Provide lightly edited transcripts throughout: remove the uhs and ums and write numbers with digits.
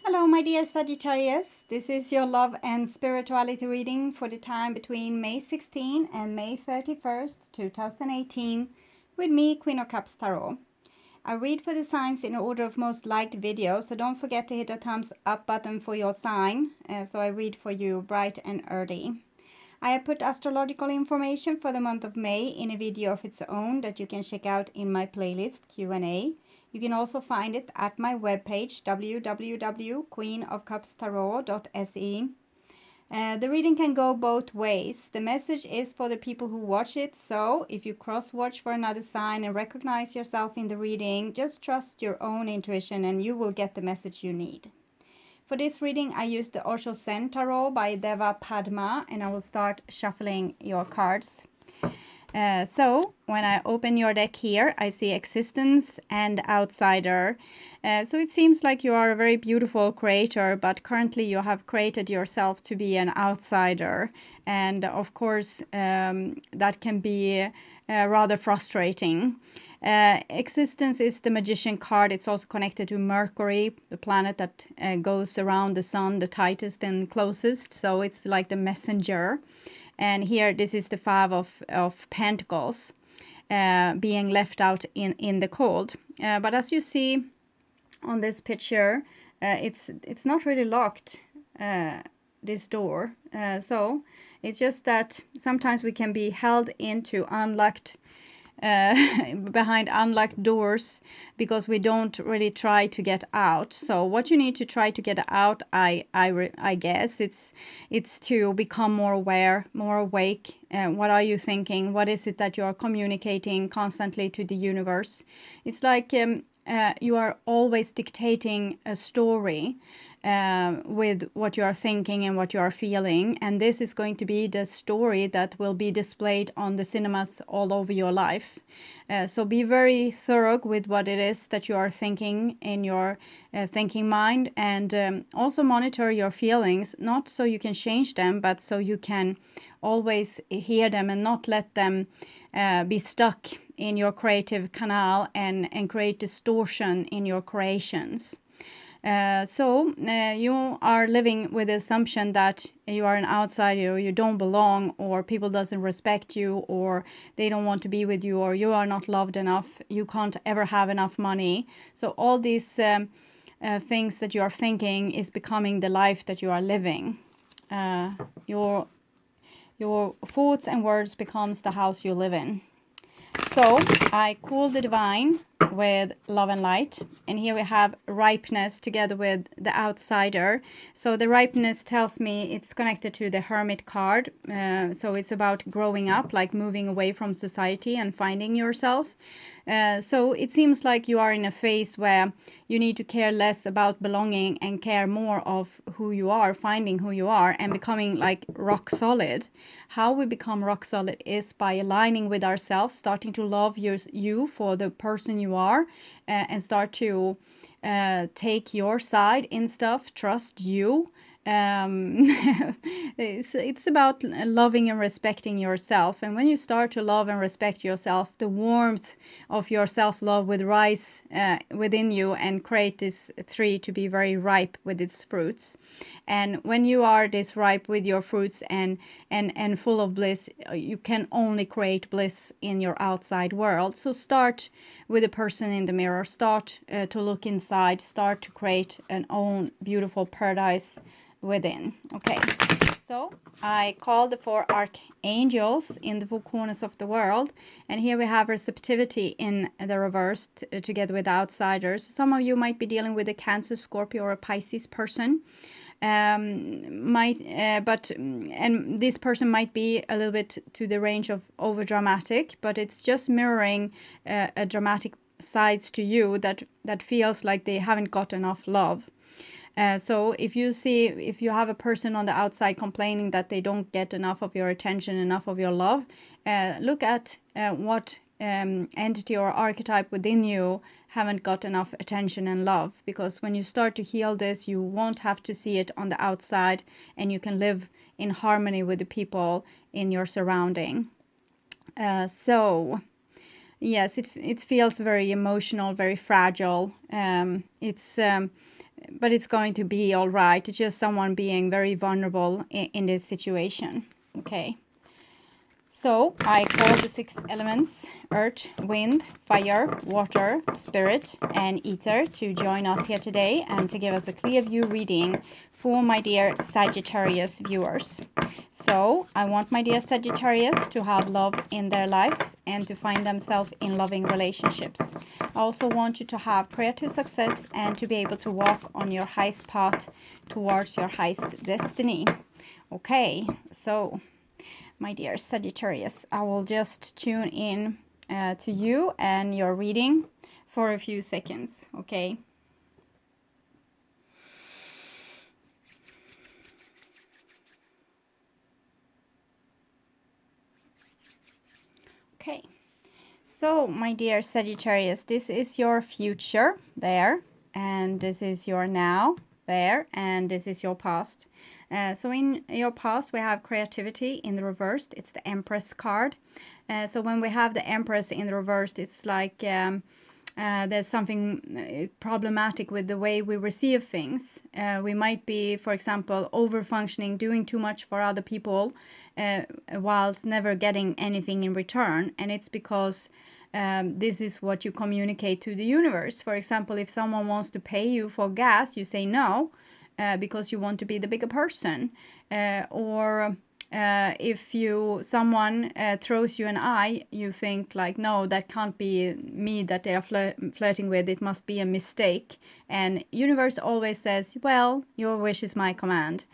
Hello, my dear Sagittarius. This is your love and spirituality reading for the time between May 16 and May 31st, 2018, with me, Queen of Cups Tarot. I read for the signs in order of most liked video, so don't forget to hit the thumbs up button for your sign. So I read for you bright and early. I have put astrological information for the month of May in a video of its own that you can check out in my playlist Q&A. You can also find it at my webpage www.queenofcupstarot.se. The reading can go both ways. The message is for the people who watch it, so if you cross-watch for another sign and recognize yourself in the reading, just trust your own intuition and you will get the message you need. For this reading, I used the ROXETTE Tarot by Deva Padma, and I will start shuffling your cards. So when I open your deck here, I see existence and outsider. So it seems like you are a very beautiful creator, but currently you have created yourself to be an outsider. And of course, that can be rather frustrating. Existence is the magician card. It's also connected to Mercury, the planet that goes around the sun, the tightest and closest. So it's like the messenger. And here, this is the Five of Pentacles, being left out in the cold. But as you see on this picture, it's not really locked, this door. So it's just that sometimes we can be held into unlocked behind unlocked doors because we don't really try to get out. So what you need to try to get out, I guess it's to become more aware, more awake. What are you thinking? What is it that you are communicating constantly to the universe? It's like you are always dictating a story with what you are thinking and what you are feeling, and this is going to be the story that will be displayed on the cinemas all over your life. So be very thorough with what it is that you are thinking in your thinking mind, and also monitor your feelings, not so you can change them, but so you can always hear them and not let them be stuck in your creative canal and create distortion in your creations. So you are living with the assumption that you are an outsider, or you don't belong, or people doesn't respect you, or they don't want to be with you, or you are not loved enough, you can't ever have enough money. So all these things that you are thinking is becoming the life that you are living. Your thoughts and words becomes the house you live in. So I cool the divine with love and light, and here we have ripeness together with the outsider. So the ripeness tells me it's connected to the hermit card. So it's about growing up, like moving away from society and finding yourself. So it seems like you are in a phase where you need to care less about belonging and care more of who you are, finding who you are and becoming like rock solid. How we become rock solid is by aligning with ourselves, starting to love you for the person you are, and start to take your side in stuff, trust you. It's about loving and respecting yourself, and when you start to love and respect yourself, the warmth of your self-love will rise within you and create this tree to be very ripe with its fruits. And when you are this ripe with your fruits and full of bliss, you can only create bliss in your outside world. So start with a person in the mirror, start to look inside, start to create an own beautiful paradise within. Okay, so I call the four archangels in the four corners of the world, and here we have receptivity in the reverse together with outsiders. Some of you might be dealing with a Cancer, Scorpio, or a Pisces person. And this person might be a little bit to the range of over dramatic, but it's just mirroring a dramatic sides to you that feels like they haven't got enough love. So if you have a person on the outside complaining that they don't get enough of your attention, enough of your love, look at what entity or archetype within you haven't got enough attention and love. Because when you start to heal this, you won't have to see it on the outside, and you can live in harmony with the people in your surrounding. So yes, it feels very emotional, very fragile. It's but it's going to be all right. It's just someone being very vulnerable in this situation. Okay. So I call the 6 elements, earth, wind, fire, water, spirit, and ether, to join us here today and to give us a clear view reading for my dear Sagittarius viewers. So I want my dear Sagittarius to have love in their lives and to find themselves in loving relationships. I also want you to have creative success and to be able to walk on your highest path towards your highest destiny. Okay, so my dear Sagittarius, I will just tune in to you and your reading for a few seconds, okay? Okay, so my dear Sagittarius, this is your future there, and this is your now there, and this is your past. So in your past, we have creativity in the reversed. It's the Empress card. So when we have the Empress in the reversed, it's like there's something problematic with the way we receive things. We might be, for example, over-functioning, doing too much for other people, whilst never getting anything in return. And it's because this is what you communicate to the universe. For example, if someone wants to pay you for gas, you say no. Because you want to be the bigger person, or if someone throws you an eye, you think like, no, that can't be me that they are flirting with. It must be a mistake. And universe always says, well, your wish is my command.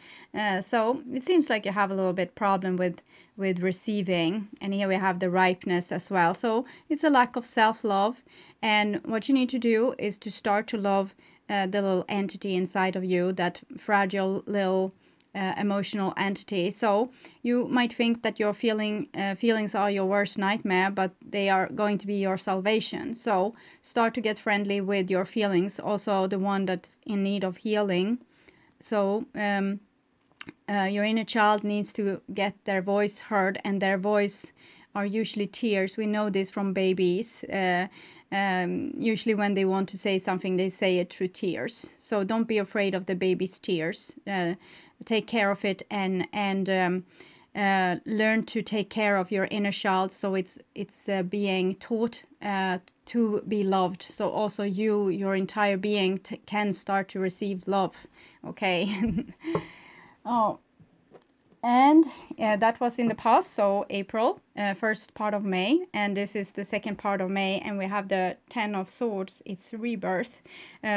So it seems like you have a little bit problem with receiving. And here we have the ripeness as well. So it's a lack of self-love. And what you need to do is to start to love the little entity inside of you, that fragile little emotional entity. So you might think that your feelings are your worst nightmare, but they are going to be your salvation. So start to get friendly with your feelings, also the one that's in need of healing. So your inner child needs to get their voice heard, and their voice are usually tears. We know this from babies. Usually when they want to say something, they say it through tears. So don't be afraid of the baby's tears. Take care of it and learn to take care of your inner child. So it's being taught to be loved. So also your entire being can start to receive love. Okay. Oh. And that was in the past, so April, first part of May, and this is the second part of May, and we have the 10 of Swords, it's rebirth.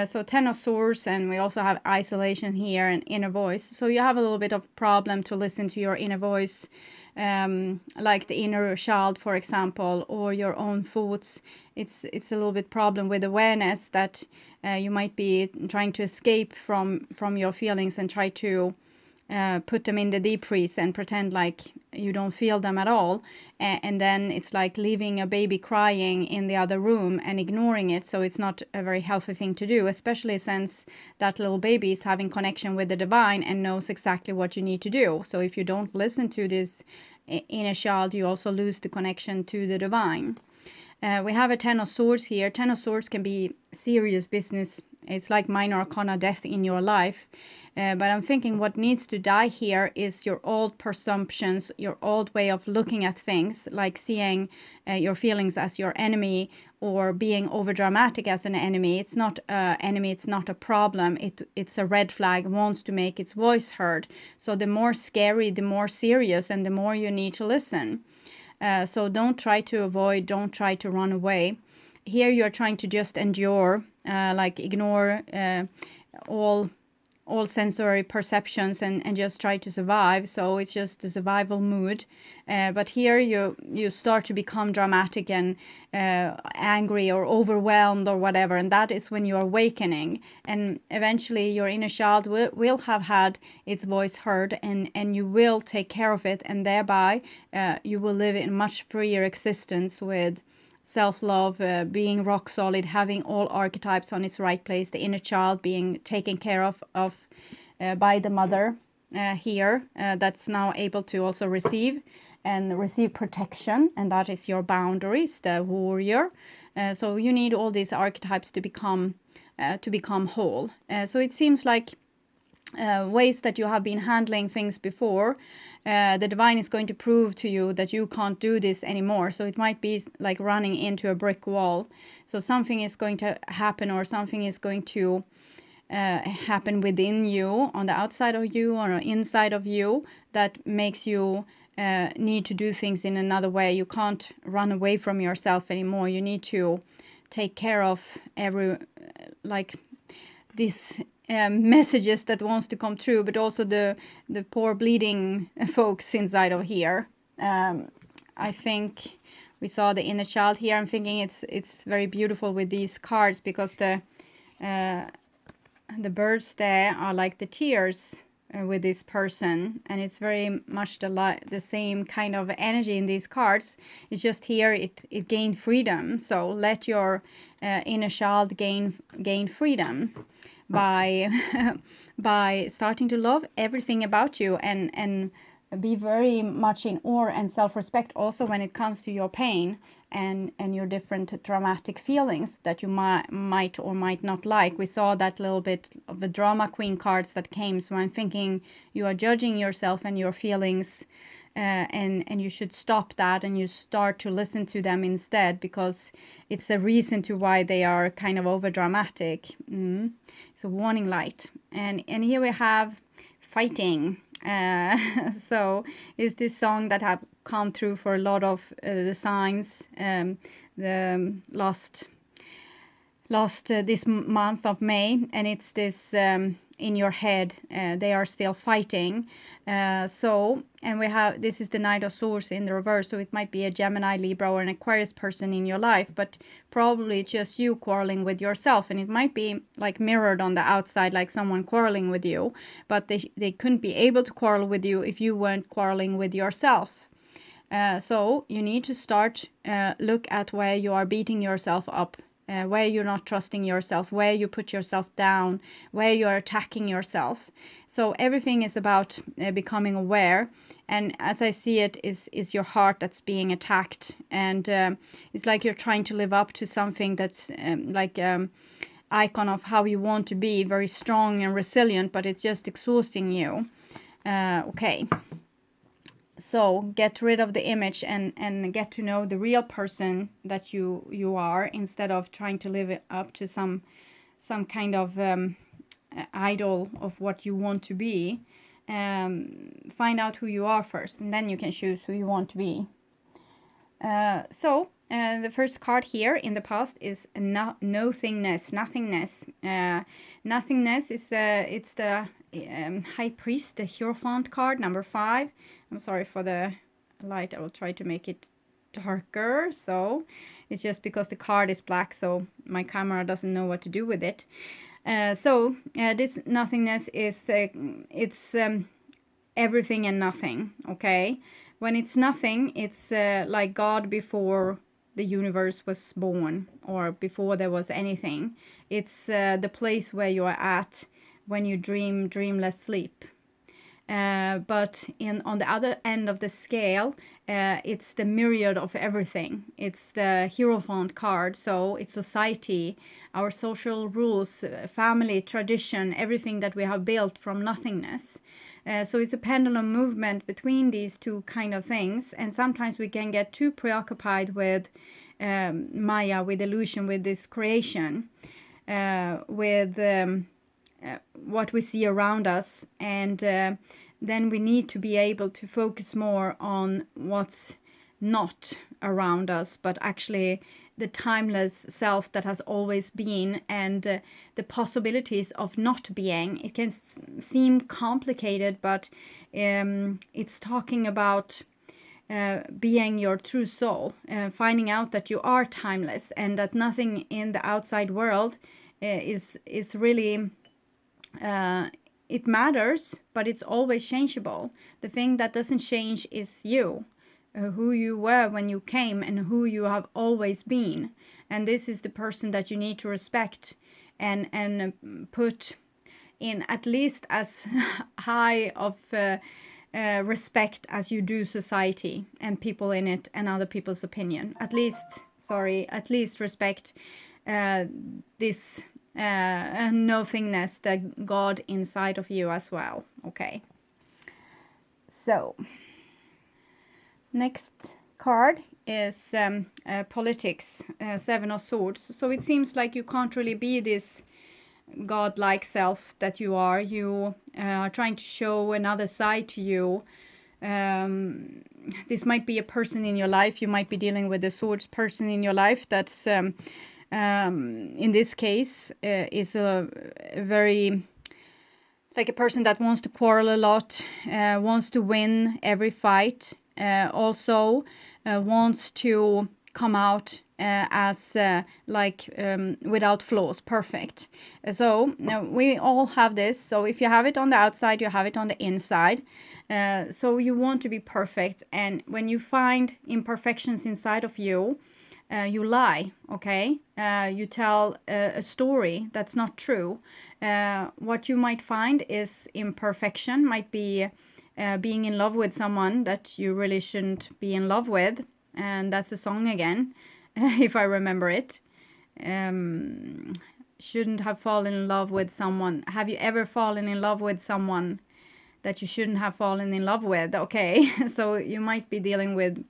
So 10 of Swords, and we also have isolation here and inner voice. So you have a little bit of problem to listen to your inner voice, like the inner child, for example, or your own thoughts. It's a little bit problem with awareness that you might be trying to escape from your feelings and try to put them in the deep freeze and pretend like you don't feel them at all. And then it's like leaving a baby crying in the other room and ignoring it. So it's not a very healthy thing to do, especially since that little baby is having connection with the divine and knows exactly what you need to do. So if you don't listen to this inner child, you also lose the connection to the divine. We have a 10 of Swords here. 10 of Swords can be serious business. It's like minor arcana death in your life. But I'm thinking what needs to die here is your old presumptions, your old way of looking at things, like seeing your feelings as your enemy or being over dramatic as an enemy. It's not an enemy, it's not a problem. It's a red flag, wants to make its voice heard. So the more scary, the more serious, and the more you need to listen. So don't try to avoid, don't try to run away. Here you're trying to just endure, like ignore all sensory perceptions and just try to survive. So it's just a survival mood. But here you start to become dramatic and angry or overwhelmed or whatever. And that is when you're awakening. And eventually your inner child will have had its voice heard, and you will take care of it. And thereby you will live in much freer existence with self-love, being rock solid, having all archetypes on its right place, the inner child being taken care of by the mother here, that's now able to also receive protection, and that is your boundaries, the warrior. So you need all these archetypes to become to become whole. So it seems like ways that you have been handling things before, the divine is going to prove to you that you can't do this anymore. So it might be like running into a brick wall. So something is going to happen, or something is going to happen within you, on the outside of you or inside of you, that makes you need to do things in another way. You can't run away from yourself anymore. You need to take care of these messages that wants to come true, but also the poor bleeding folks inside of here. I think we saw the inner child here. I'm thinking it's very beautiful with these cards, because the birds there are like the tears with this person, and it's very much the same kind of energy in these cards. It's just here it gained freedom. So let your inner child gain freedom by by starting to love everything about you, and be very much in awe and self-respect also when it comes to your pain and your different dramatic feelings that you might or might not like. We saw that little bit of the drama queen cards that came. So I'm thinking you are judging yourself and your feelings, and you should stop that, and you start to listen to them instead, because it's a reason to why they are kind of over dramatic. It's a warning light. And here we have fighting. So is this song that have come through for a lot of the signs the last this month of May, and it's this in your head, they are still fighting. And we have, this is the Knight of Swords in the reverse, so it might be a Gemini, Libra, or an Aquarius person in your life, but probably just you quarreling with yourself. And it might be like mirrored on the outside, like someone quarreling with you, but they couldn't be able to quarrel with you if you weren't quarreling with yourself. So you need to start look at where you are beating yourself up, where you're not trusting yourself, where you put yourself down, where you are attacking yourself. So everything is about becoming aware. And as I see it, is your heart that's being attacked. And it's like you're trying to live up to something that's icon of how you want to be, very strong and resilient, but it's just exhausting you. Okay. So get rid of the image and get to know the real person that you are, instead of trying to live it up to some kind of idol of what you want to be. Find out who you are first, and then you can choose who you want to be. So the first card here in the past is nothingness. Nothingness is it's the High Priest, the Hierophant card, number 5. I'm sorry for the light. I will try to make it darker. So it's just because the card is black, so my camera doesn't know what to do with it. This nothingness is it's everything and nothing. Okay, when it's nothing, it's like God before the universe was born, or before there was anything. It's the place where you are at when you dreamless sleep. But on the other end of the scale, it's the myriad of everything. It's the Hierophant card, so it's society, our social rules, family, tradition, everything that we have built from nothingness. So it's a pendulum movement between these two kind of things, and sometimes we can get too preoccupied with Maya, with illusion, with this creation, with what we see around us, and then we need to be able to focus more on what's not around us, but actually the timeless self that has always been, and the possibilities of not being. It can seem complicated, but it's talking about being your true soul, finding out that you are timeless, and that nothing in the outside world is really it matters, but it's always changeable. The thing that doesn't change is you, who you were when you came, and who you have always been. And this is the person that you need to respect and put in at least as high of respect as you do society and people in it and other people's opinion. At least respect this nothingness, the God inside of you as well. Okay. So, next card is politics, Seven of Swords. So it seems like you can't really be this God-like self that you are. You are trying to show another side to you. This might be a person in your life. You might be dealing with a swords person in your life that's, in this case, is a very, like a person that wants to quarrel a lot, wants to win every fight, also wants to come out as without flaws, perfect. So we all have this. So if you have it on the outside, you have it on the inside. So you want to be perfect, and when you find imperfections inside of you, you lie, okay? You tell a story that's not true. What you might find is imperfection, might be being in love with someone that you really shouldn't be in love with. And that's a song again, if I remember it. Shouldn't have fallen in love with someone. Have you ever fallen in love with someone that you shouldn't have fallen in love with? Okay, so you might be dealing with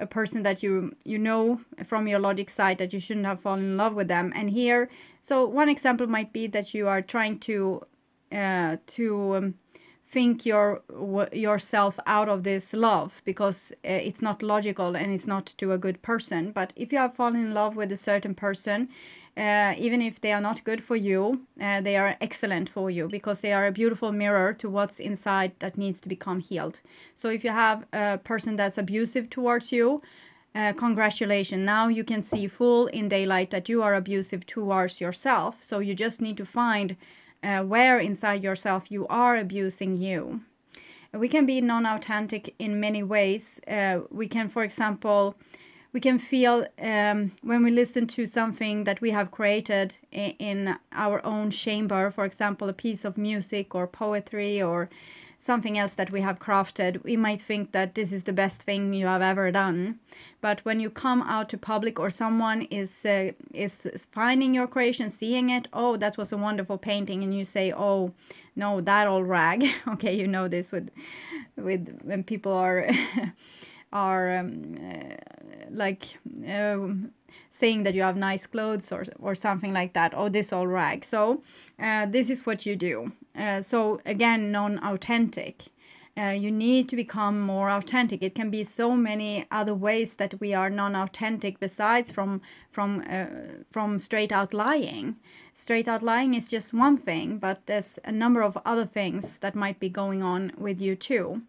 a person that you know from your logic side that you shouldn't have fallen in love with them. And here, so one example might be that you are trying to think yourself out of this love because it's not logical and it's not to a good person. But if you have fallen in love with a certain person, even if they are not good for you, they are excellent for you because they are a beautiful mirror to what's inside that needs to become healed. So if you have a person that's abusive towards you, congratulations, now you can see full in daylight that you are abusive towards yourself. So you just need to find where inside yourself you are abusing you. We can be non-authentic in many ways. We can, for example, we can feel when we listen to something that we have created in our own chamber, for example, a piece of music or poetry or something else that we have crafted, we might think that this is the best thing you have ever done. But when you come out to public or someone is finding your creation, seeing it, oh, that was a wonderful painting, and you say, oh, no, that old rag. Okay, you know this with when people are saying that you have nice clothes or something like that. Oh, this old rag. So this is what you do. So again, non-authentic. You need to become more authentic. It can be so many other ways that we are non-authentic besides from straight out lying. Straight out lying is just one thing, but there's a number of other things that might be going on with you too.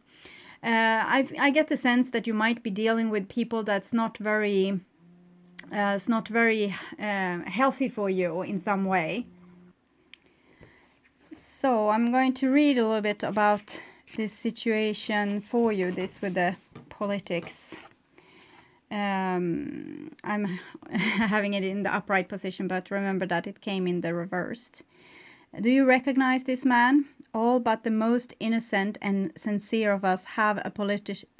I get the sense that you might be dealing with people that's not very healthy for you in some way. So I'm going to read a little bit about this situation for you, this with the politics. I'm having it in the upright position, but remember that it came in the reversed. Do you recognize this man? All but the most innocent and sincere of us have a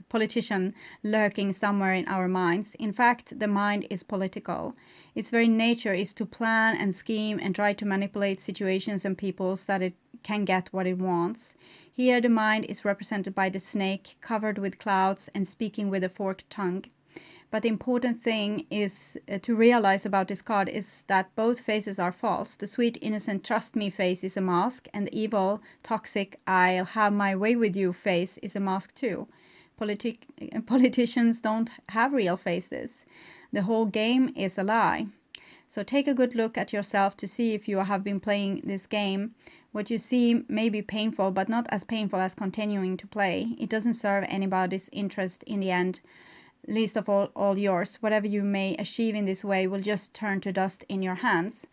politician lurking somewhere in our minds. In fact, the mind is political. Its very nature is to plan and scheme and try to manipulate situations and people so that it can get what it wants. Here the mind is represented by the snake, covered with clouds and speaking with a forked tongue. But the important thing is to realize about this card is that both faces are false. The sweet, innocent, trust me face is a mask, and the evil, toxic, I'll have my way with you face is a mask too. Politicians don't have real faces. The whole game is a lie. So take a good look at yourself to see if you have been playing this game. What you see may be painful, but not as painful as continuing to play. It doesn't serve anybody's interest in the end. Least of all yours. Whatever you may achieve in this way will just turn to dust in your hands.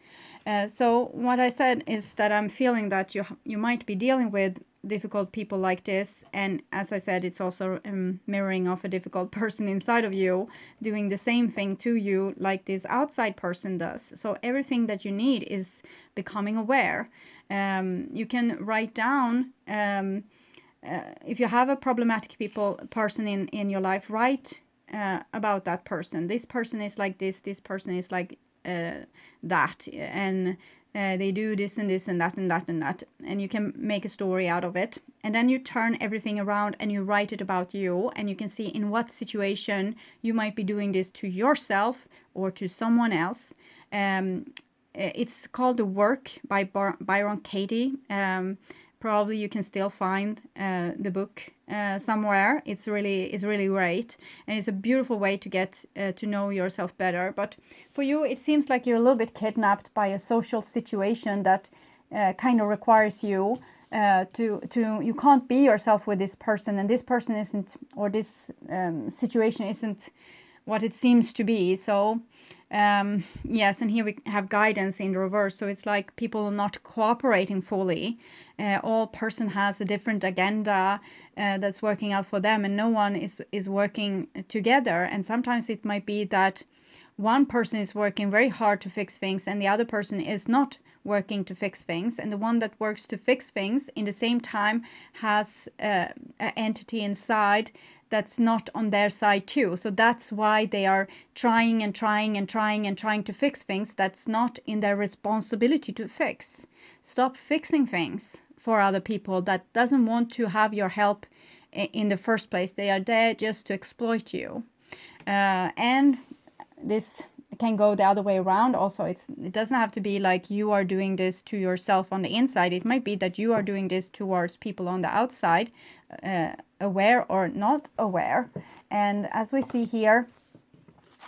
So what I said is that I'm feeling that you might be dealing with difficult people like this, and as I said, it's also mirroring of a difficult person inside of you doing the same thing to you like this outside person does. So everything that you need is becoming aware. You can write down if you have a problematic person in your life, write about that person. This person is like this person is like that, and they do this and this and that and that and that, and you can make a story out of it. And then you turn everything around and you write it about you, and you can see in what situation you might be doing this to yourself or to someone else. It's called The Work by Byron Katie. Probably you can still find the book somewhere. It's really great, and it's a beautiful way to get to know yourself better. But for you, it seems like you're a little bit kidnapped by a social situation that kind of requires you to you can't be yourself with this person, and this person isn't, or this situation isn't what it seems to be. So yes, and here we have guidance in the reverse. So it's like people not cooperating fully. All person has a different agenda that's working out for them, and no one is working together. And sometimes it might be that one person is working very hard to fix things and the other person is not working to fix things, and the one that works to fix things in the same time has an entity inside that's not on their side too. So that's why they are trying and trying and trying and trying to fix things that's not in their responsibility to fix. Stop fixing things for other people that doesn't want to have your help in the first place. They are there just to exploit you. And this can go the other way around also. It doesn't have to be like you are doing this to yourself on the inside. It might be that you are doing this towards people on the outside, aware or not aware. And as we see here,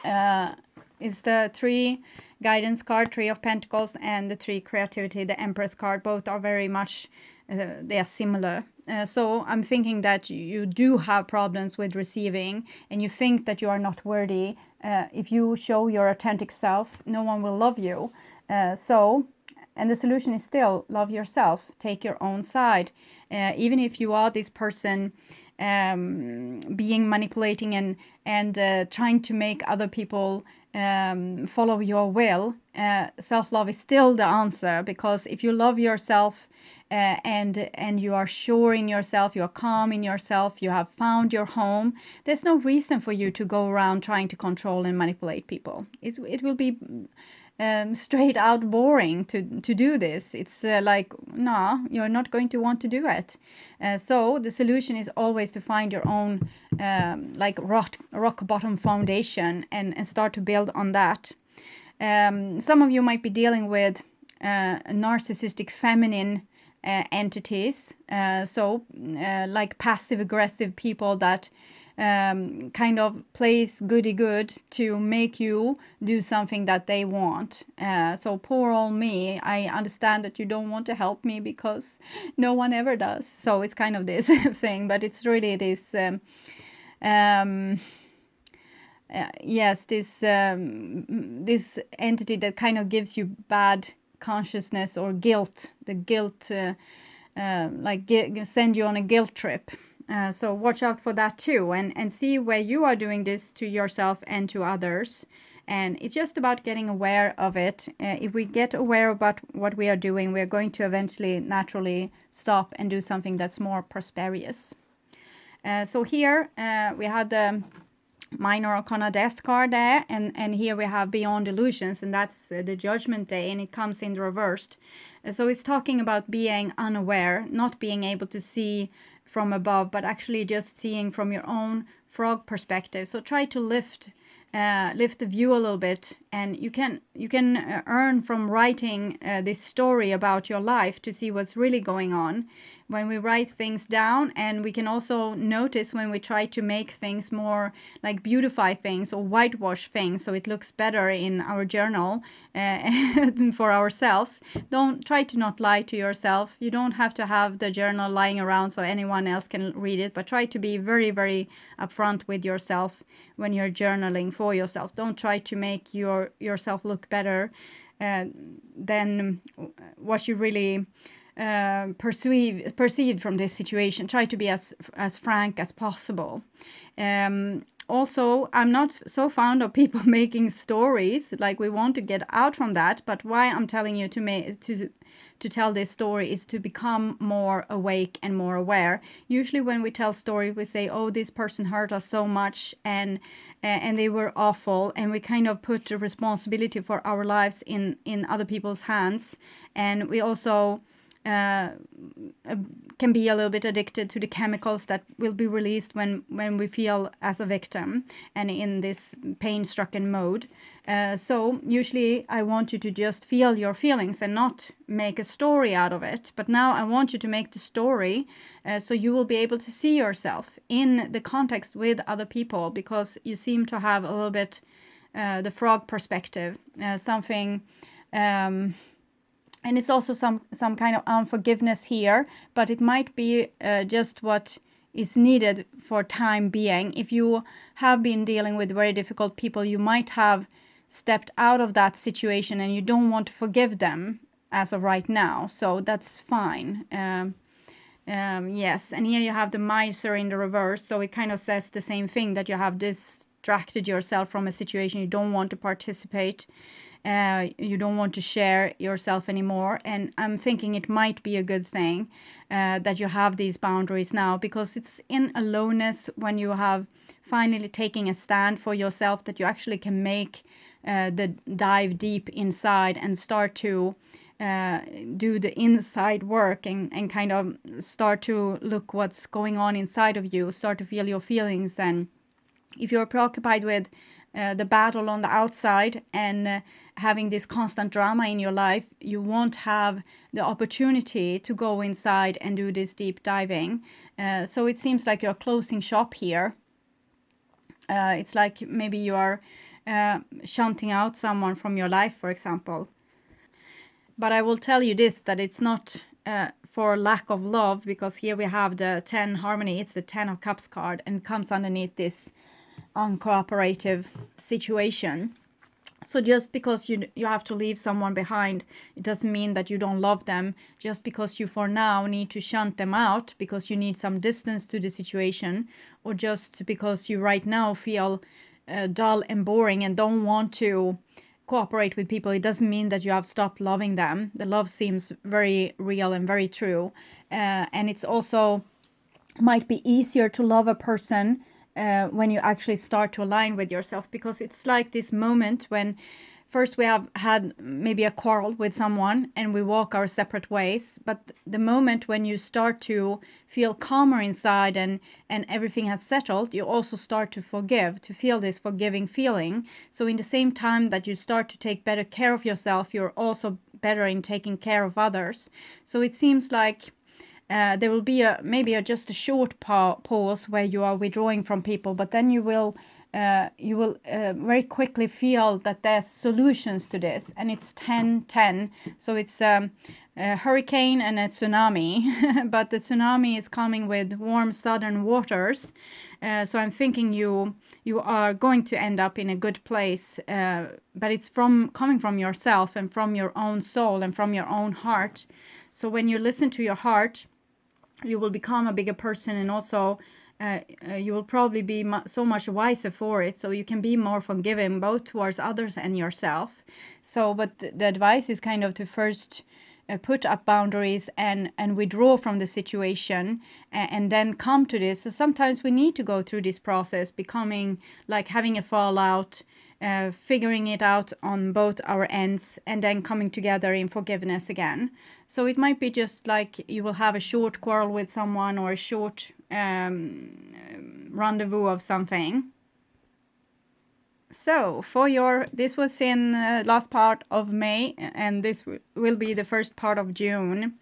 it's the 3 guidance card, 3 of Pentacles, and the 3 creativity, the Empress card. Both are very much they are similar. So I'm thinking that you do have problems with receiving, and you think that you are not worthy. If you show your authentic self, no one will love you. And the solution is still love yourself. Take your own side. Even if you are this person being manipulating and trying to make other people follow your will, self-love is still the answer. Because if you love yourself and you are sure in yourself, you are calm in yourself, you have found your home, there's no reason for you to go around trying to control and manipulate people. It will be straight out boring to do this. It's like, no, you're not going to want to do it. So the solution is always to find your own like rock bottom foundation and start to build on that. Some of you might be dealing with narcissistic feminine entities, like passive aggressive people that kind of plays goody good to make you do something that they want. So poor old me, I understand that you don't want to help me because no one ever does. So it's kind of this thing, but it's really this yes, this entity that kind of gives you bad consciousness or guilt. The guilt send you on a guilt trip. So watch out for that too, and see where you are doing this to yourself and to others. And it's just about getting aware of it. If we get aware about what we are doing, we are going to eventually naturally stop and do something that's more prosperous. So here we had the Minor Arcana Death card there, and here we have Beyond Illusions, and that's the Judgment Day, and it comes in reversed. So it's talking about being unaware, not being able to see from above, but actually just seeing from your own frog perspective. So try to lift the view a little bit, and you can earn from writing this story about your life to see what's really going on when we write things down. And we can also notice when we try to make things more like beautify things or whitewash things so it looks better in our journal for ourselves. Don't try to not lie to yourself. You don't have to have the journal lying around so anyone else can read it, but try to be very, very upfront with yourself when you're journaling for yourself. Don't try to make yourself look better than what you really perceived from this situation. Try to be as frank as possible. Also, I'm not so fond of people making stories, like we want to get out from that, but why I'm telling you to tell this story is to become more awake and more aware. Usually when we tell story, we say, oh, this person hurt us so much, and they were awful, and we kind of put the responsibility for our lives in other people's hands. And we also can be a little bit addicted to the chemicals that will be released when we feel as a victim and in this pain-stricken mode. So usually I want you to just feel your feelings and not make a story out of it. But now I want you to make the story so you will be able to see yourself in the context with other people, because you seem to have a little bit the frog perspective, something... and it's also some kind of unforgiveness here, but it might be just what is needed for time being. If you have been dealing with very difficult people, you might have stepped out of that situation and you don't want to forgive them as of right now. So that's fine. Yes, and here you have the miser in the reverse. So it kind of says the same thing, that you have distracted yourself from a situation. You don't want to participate. You don't want to share yourself anymore. And I'm thinking it might be a good thing that you have these boundaries now, because it's in aloneness when you have finally taking a stand for yourself that you actually can make the dive deep inside and start to do the inside work and kind of start to look what's going on inside of you, start to feel your feelings. And if you're preoccupied with the battle on the outside and having this constant drama in your life, you won't have the opportunity to go inside and do this deep diving. So it seems like you're closing shop here. It's like maybe you are shunting out someone from your life, for example. But I will tell you this, that it's not for lack of love, because here we have the 10 harmony. It's the 10 of Cups card, and comes underneath this uncooperative situation. So just because you have to leave someone behind, it doesn't mean that you don't love them. Just because you for now need to shunt them out because you need some distance to the situation, or just because you right now feel dull and boring and don't want to cooperate with people, it doesn't mean that you have stopped loving them. The love seems very real and very true. And it's also might be easier to love a person when you actually start to align with yourself, because it's like this moment when first we have had maybe a quarrel with someone and we walk our separate ways, but the moment when you start to feel calmer inside and everything has settled, you also start to forgive, to feel this forgiving feeling. So in the same time that you start to take better care of yourself, you're also better in taking care of others. So it seems like there will be just a short pause where you are withdrawing from people, but then you will very quickly feel that there's solutions to this, and it's 10-10. So it's a hurricane and a tsunami, but the tsunami is coming with warm southern waters. So I'm thinking you are going to end up in a good place, but it's coming from yourself and from your own soul and from your own heart. So when you listen to your heart, you will become a bigger person, and also you will probably be so much wiser for it, so you can be more forgiving both towards others and yourself. So but the advice is kind of to first put up boundaries and withdraw from the situation, and then come to this. So sometimes we need to go through this process, becoming like having a fallout, figuring it out on both our ends, and then coming together in forgiveness again. So it might be just like you will have a short quarrel with someone, or a short rendezvous of something. So this was in last part of May, and this will be the first part of June.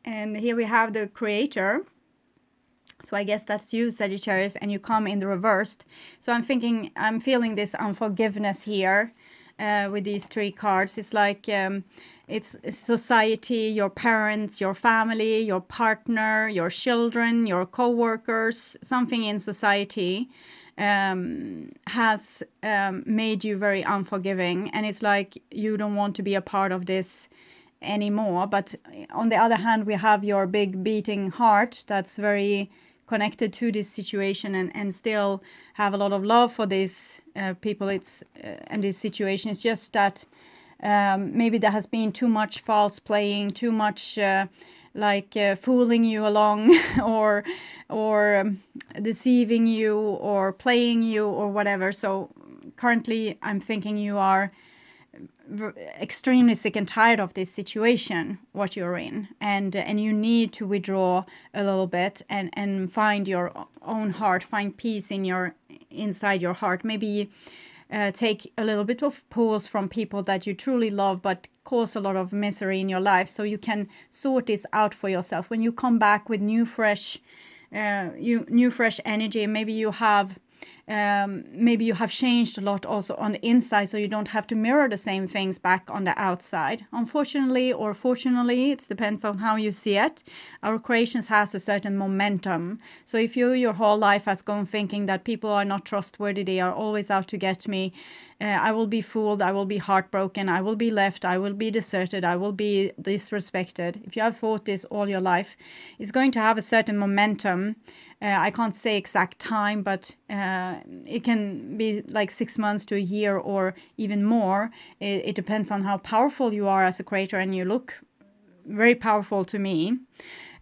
And here we have the Creator. So I guess that's you, Sagittarius, and you come in the reversed. So I'm feeling this unforgiveness here with these 3 cards. It's like it's society, your parents, your family, your partner, your children, your co-workers, something in society has made you very unforgiving, and it's like you don't want to be a part of this anymore. But on the other hand, we have your big beating heart that's very connected to this situation and still have a lot of love for these people and this situation. It's just that maybe there has been too much false playing, too much fooling you along or deceiving you or playing you or whatever. So currently I'm thinking you are extremely sick and tired of this situation, what you're in, and you need to withdraw a little bit and find your own heart, find peace inside your heart. Maybe take a little bit of pause from people that you truly love but cause a lot of misery in your life, so you can sort this out for yourself. When you come back with new fresh energy, maybe you have changed a lot also on the inside, so you don't have to mirror the same things back on the outside. Unfortunately or fortunately, it depends on how you see it, our creations has a certain momentum. So if your whole life has gone thinking that people are not trustworthy, they are always out to get me, I will be fooled, I will be heartbroken, I will be left, I will be deserted, I will be disrespected. If you have thought this all your life, it's going to have a certain momentum. I can't say exact time, but it can be like 6 months to a year or even more. It depends on how powerful you are as a creator, and you look very powerful to me.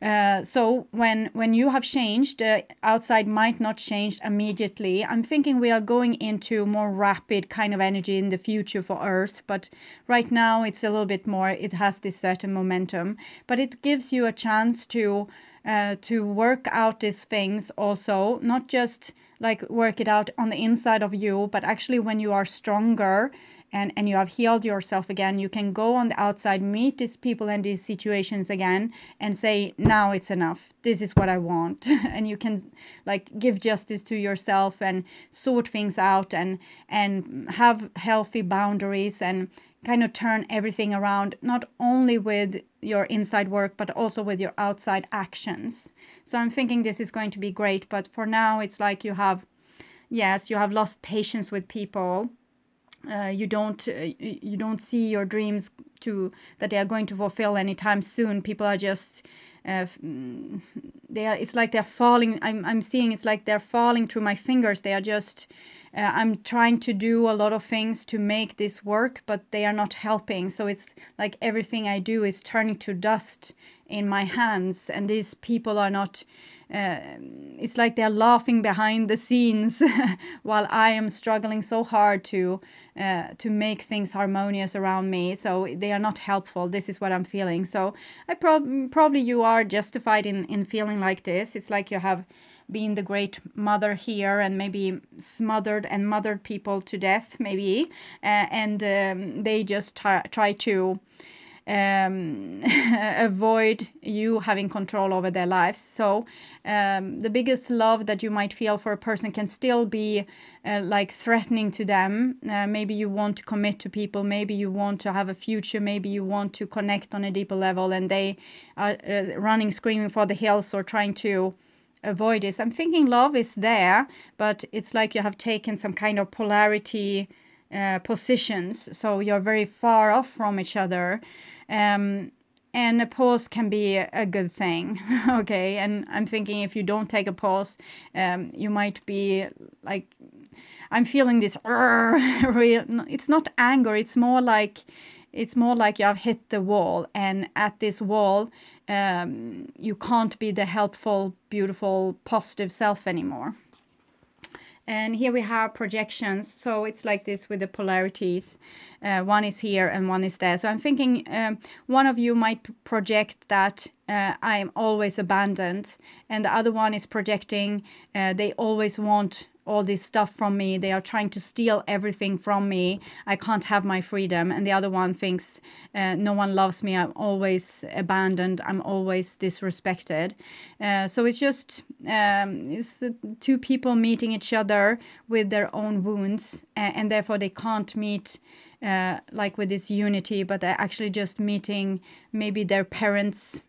So when you have changed, the outside might not change immediately. I'm thinking we are going into more rapid kind of energy in the future for Earth, but right now it's a little bit more, it has this certain momentum, but it gives you a chance to work out these things also, not just like work it out on the inside of you, but actually when you are stronger and you have healed yourself again, you can go on the outside, meet these people and these situations again and say, now it's enough. This is what I want. And you can like give justice to yourself and sort things out and have healthy boundaries and kind of turn everything around, not only with your inside work, but also with your outside actions. So I'm thinking this is going to be great. But for now, it's like you have lost patience with people. You don't see your dreams that they are going to fulfill anytime soon. People are just it's like they're falling. I'm seeing it's like they're falling through my fingers. They are just I'm trying to do a lot of things to make this work, but they are not helping. So it's like everything I do is turning to dust in my hands, and these people are not it's like they're laughing behind the scenes while I am struggling so hard to make things harmonious around me. So they are not helpful. This is what I'm feeling. So I probably you are justified in feeling like this. It's like you have been the great mother here and maybe smothered and mothered people to death, maybe, and they just try to avoid you having control over their lives. So the biggest love that you might feel for a person can still be like threatening to them. Maybe you want to commit to people, maybe you want to have a future, maybe you want to connect on a deeper level, and they are running screaming for the hills or trying to avoid this. I'm thinking love is there, but it's like you have taken some kind of polarity positions, so you're very far off from each other, and a pause can be a good thing. Okay, and I'm thinking if you don't take a pause, you might be like, I'm feeling this real, it's not anger, it's more like you have hit the wall, and at this wall you can't be the helpful, beautiful, positive self anymore. And here we have projections. So it's like this with the polarities. One is here and one is there. So I'm thinking one of you might project that I am always abandoned. And the other one is projecting they always want all this stuff from me. They are trying to steal everything from me. I can't have my freedom. And the other one thinks no one loves me. I'm always abandoned. I'm always disrespected. So it's just it's the two people meeting each other with their own wounds, and therefore they can't meet like with this unity, but they're actually just meeting maybe their parents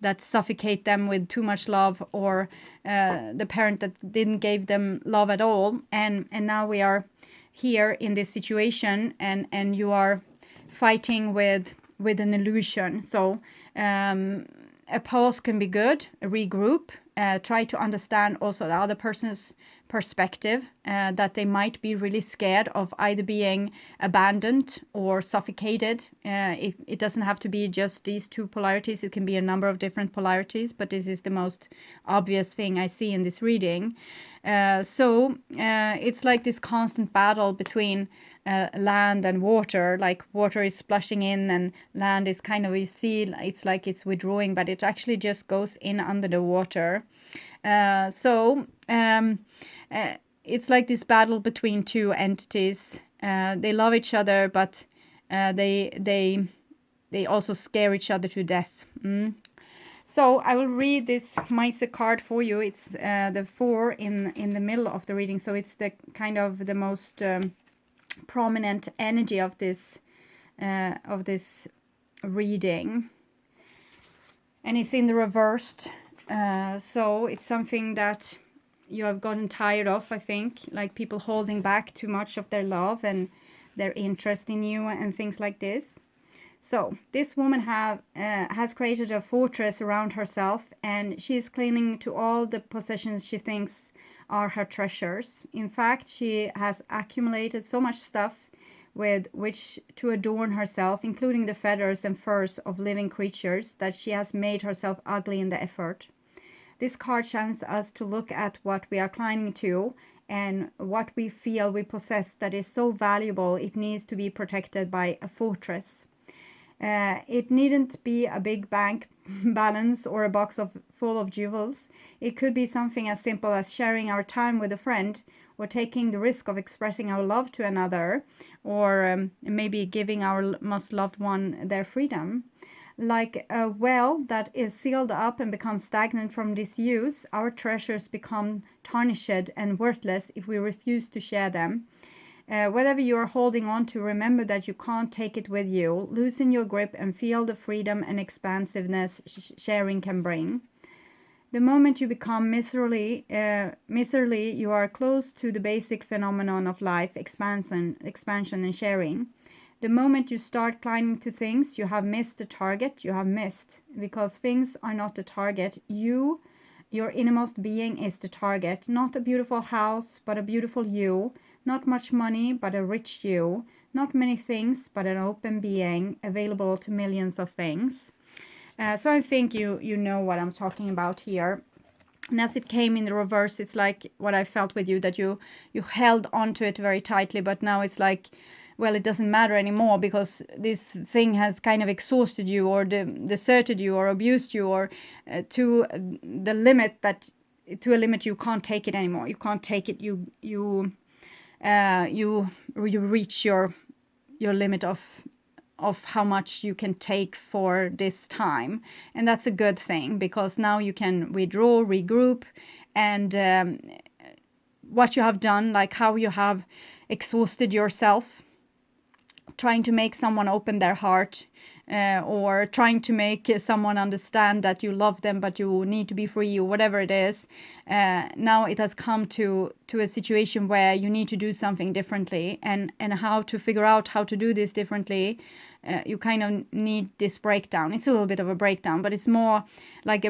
that suffocate them with too much love, or the parent that didn't give them love at all, and now we are here in this situation, and you are fighting with an illusion. So a pause can be good, a regroup, try to understand also the other person's perspective, that they might be really scared of either being abandoned or suffocated. It doesn't have to be just these two polarities. It can be a number of different polarities, but this is the most obvious thing I see in this reading. So it's like this constant battle between land and water. Like water is splashing in and land is kind of, you see, it's like it's withdrawing, but it actually just goes in under the water. It's like this battle between two entities. They love each other, but they also scare each other to death. So I will read this Mice card for you. It's the 4 in the middle of the reading. So it's the kind of the most prominent energy of this reading, and it's in the reversed. So it's something that you have gotten tired of, I think, like people holding back too much of their love and their interest in you and things like this. So this woman has created a fortress around herself, and she is clinging to all the possessions she thinks are her treasures. In fact, she has accumulated so much stuff with which to adorn herself, including the feathers and furs of living creatures, that she has made herself ugly in the effort. This card challenges us to look at what we are clinging to and what we feel we possess that is so valuable it needs to be protected by a fortress. It needn't be a big bank balance or a box full of jewels. It could be something as simple as sharing our time with a friend, or taking the risk of expressing our love to another, or maybe giving our most loved one their freedom. Like a well that is sealed up and becomes stagnant from disuse, our treasures become tarnished and worthless if we refuse to share them. Whatever you are holding on to, remember that you can't take it with you. Loosen your grip and feel the freedom and expansiveness sharing can bring. The moment you become miserly, you are close to the basic phenomenon of life, expansion and sharing. The moment you start clinging to things, you have missed the target. You have missed, because things are not the target. Your innermost being is the target. Not a beautiful house, but a beautiful you. Not much money, but a rich you. Not many things, but an open being, available to millions of things. So I think you know what I'm talking about here. And as it came in the reverse, it's like what I felt with you, that you held onto it very tightly, but now it's like, well, it doesn't matter anymore because this thing has kind of exhausted you or deserted you or abused you, or to a limit you can't take it anymore. You can't take it. You reach your limit of how much you can take for this time, and that's a good thing, because now you can withdraw, regroup, and what you have done, like how you have exhausted yourself trying to make someone open their heart, or trying to make someone understand that you love them but you need to be free, or whatever it is. Now it has come to a situation where you need to do something differently, and how to figure out how to do this differently. You kind of need this breakdown. It's a little bit of a breakdown, but it's more like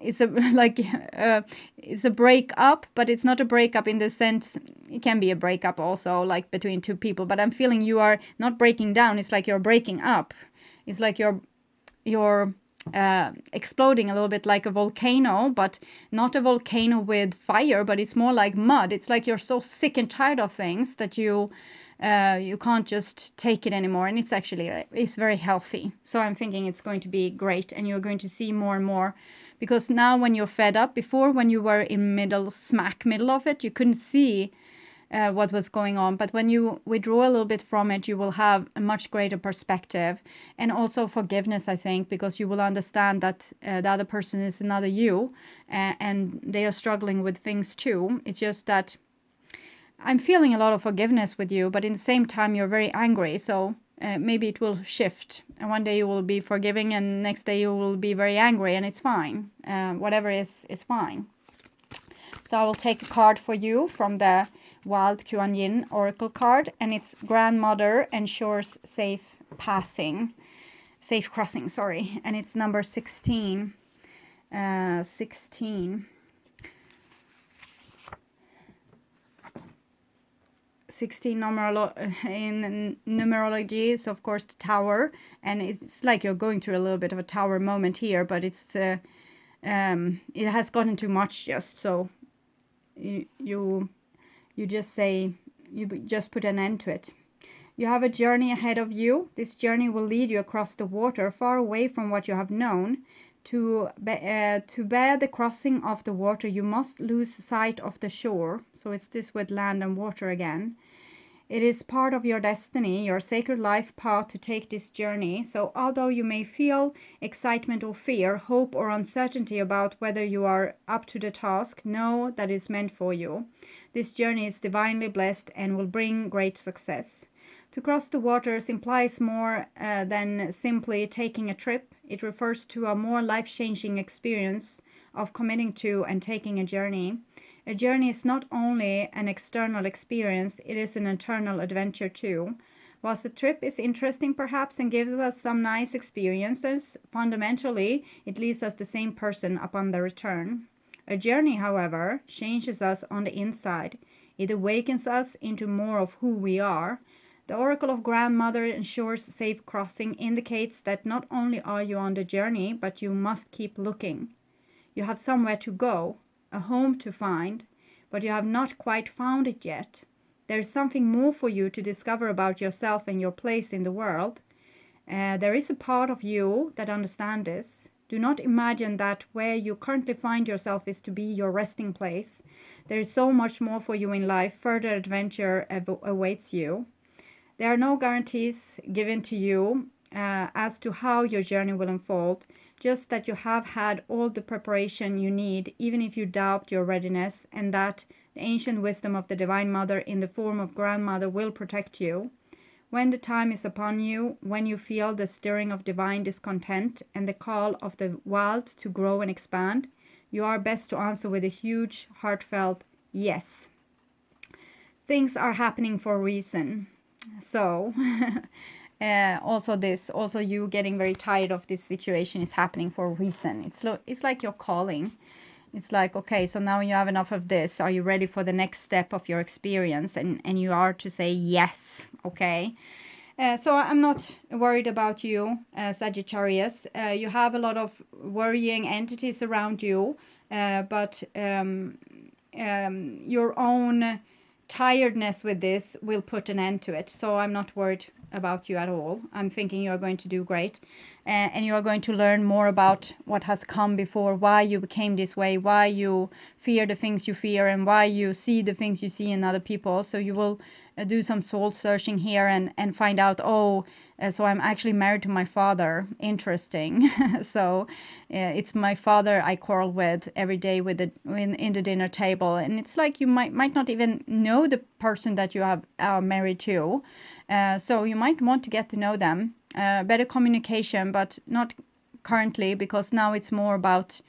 it's a breakup, but it's not a breakup in the sense, it can be a breakup also, like between two people, but I'm feeling you are not breaking down. It's like you're breaking up. It's like you're exploding a little bit, like a volcano, but not a volcano with fire, but it's more like mud. It's like you're so sick and tired of things that you can't just take it anymore, and it's very healthy. So I'm thinking it's going to be great, and you're going to see more and more, because now when you're fed up, before when you were in smack middle of it, you couldn't see what was going on, but when you withdraw a little bit from it, you will have a much greater perspective, and also forgiveness, I think, because you will understand that the other person is another you, and they are struggling with things too. It's just that I'm feeling a lot of forgiveness with you, but in the same time you're very angry, so maybe it will shift, and one day you will be forgiving and next day you will be very angry, and it's fine. Whatever is fine. So I will take a card for you from the Wild Kuan Yin Oracle card, and it's Grandmother ensures safe crossing, and it's number 16. 16. 16 in numerology is of course the Tower, and it's like you're going through a little bit of a Tower moment here, but it's it has gotten too much just, so you just say, you just put an end to it. You have a journey ahead of you. This journey will lead you across the water, far away from what you have known. To bear the crossing of the water, you must lose sight of the shore. So it's this with land and water again. It is part of your destiny, your sacred life path to take this journey. So although you may feel excitement or fear, hope or uncertainty about whether you are up to the task, know that it's meant for you. This journey is divinely blessed and will bring great success. To cross the waters implies more than simply taking a trip. It refers to a more life-changing experience of committing to and taking a journey. A journey is not only an external experience, it is an internal adventure too. Whilst the trip is interesting perhaps and gives us some nice experiences, fundamentally it leaves us the same person upon the return. A journey, however, changes us on the inside. It awakens us into more of who we are. The Oracle of Grandmother ensures safe crossing indicates that not only are you on the journey, but you must keep looking. You have somewhere to go, a home to find, but you have not quite found it yet. There is something more for you to discover about yourself and your place in the world. There is a part of you that understands this. Do not imagine that where you currently find yourself is to be your resting place. There is so much more for you in life. Further adventure awaits you. There are no guarantees given to you as to how your journey will unfold, just that you have had all the preparation you need, even if you doubt your readiness, and that the ancient wisdom of the Divine Mother in the form of Grandmother will protect you. When the time is upon you, when you feel the stirring of divine discontent and the call of the wild to grow and expand, you are best to answer with a huge, heartfelt yes. Things are happening for a reason. So, also you getting very tired of this situation is happening for a reason. It's like your calling. It's like, okay, so now you have enough of this. Are you ready for the next step of your experience? And you are to say yes, okay? So I'm not worried about you, Sagittarius. You have a lot of worrying entities around you, but your own tiredness with this will put an end to it. So I'm not worried about you at all. I'm thinking you are going to do great, and you are going to learn more about what has come before, why you became this way, why you fear the things you fear, and why you see the things you see in other people. So you will do some soul searching here and find out, so I'm actually married to my father. Interesting. So it's my father I quarrel with every day in the dinner table, and it's like you might not even know the person that you are married to. So you might want to get to know them. Better communication, but not currently, because now it's more about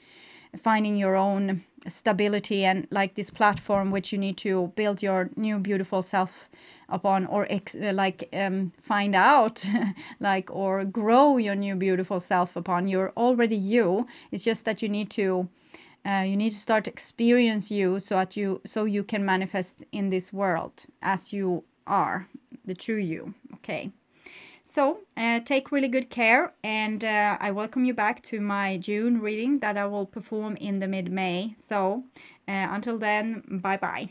finding your own stability and like this platform which you need to build your new beautiful self upon, or find out or grow your new beautiful self upon. You're already you. It's just that you need to start experience you so you can manifest in this world as you are, the true you. Okay. So take really good care, and I welcome you back to my June reading that I will perform in the mid-May. So until then, bye-bye.